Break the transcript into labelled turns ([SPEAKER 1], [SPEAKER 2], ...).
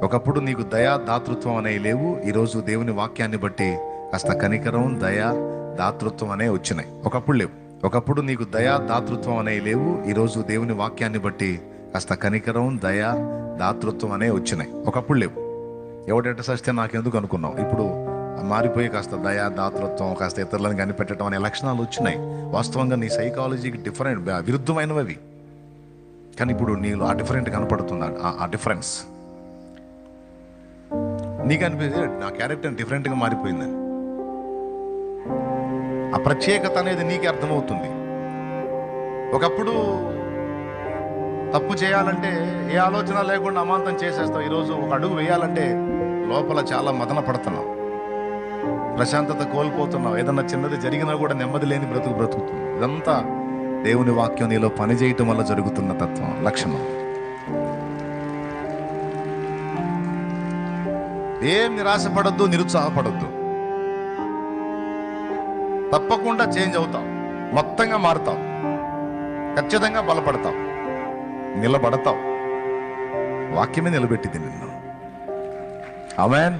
[SPEAKER 1] ఒకప్పుడు నీకు దయా దాతృత్వం అనేవి లేవు. ఈరోజు దేవుని వాక్యాన్ని బట్టి కాస్త కనికరం, దయా దాతృత్వం అనేవి వచ్చినాయి. ఒకప్పుడు లేవు. ఒకప్పుడు నీకు దయా దాతృత్వం అనేవి లేవు. ఈరోజు దేవుని వాక్యాన్ని బట్టి కాస్త కనికరం, దయా దాతృత్వం అనేవి వచ్చినాయి. ఒకప్పుడు లేవు. ఎవడెట సస్తే నాకెందుకు అనుకున్నావు. ఇప్పుడు మారిపోయి కాస్త దయా దాతృత్వం, కాస్త ఇతరులను కనిపెట్టడం అనే లక్షణాలు వచ్చినాయి. వాస్తవంగా నీ సైకాలజీకి విరుద్ధమైనవి అవి. కానీ ఇప్పుడు నీలో ఆ డిఫరెంట్ కనపడుతుంది. ఆ డిఫరెన్స్ నీకు అనిపించే నా క్యారెక్టర్ డిఫరెంట్గా మారిపోయిందని. ఆ ప్రత్యేకత అనేది నీకే అర్థమవుతుంది. ఒకప్పుడు తప్పు చేయాలంటే ఏ ఆలోచన లేకుండా అమాంతం చేసేస్తావు. ఈరోజు ఒక అడుగు వేయాలంటే లోపల చాలా మదన పడుతున్నావు, ప్రశాంతత కోల్పోతున్నావు. ఏదన్నా చిన్నది జరిగినా కూడా నెమ్మది లేని బ్రతుకుతుంది. ఇదంతా దేవుని వాక్యం నీలో పనిచేయటం వల్ల జరుగుతున్న తత్వం, లక్షణం. ఏం నిరాశపడద్దు, నిరుత్సాహపడద్దు. తప్పకుండా చేంజ్ అవుతావు, మొత్తంగా మారుతావు, ఖచ్చితంగా బలపడతావు, నిలబడతావు. వాక్యమే నిలబెట్టింది నిన్ను. ఆమేన్.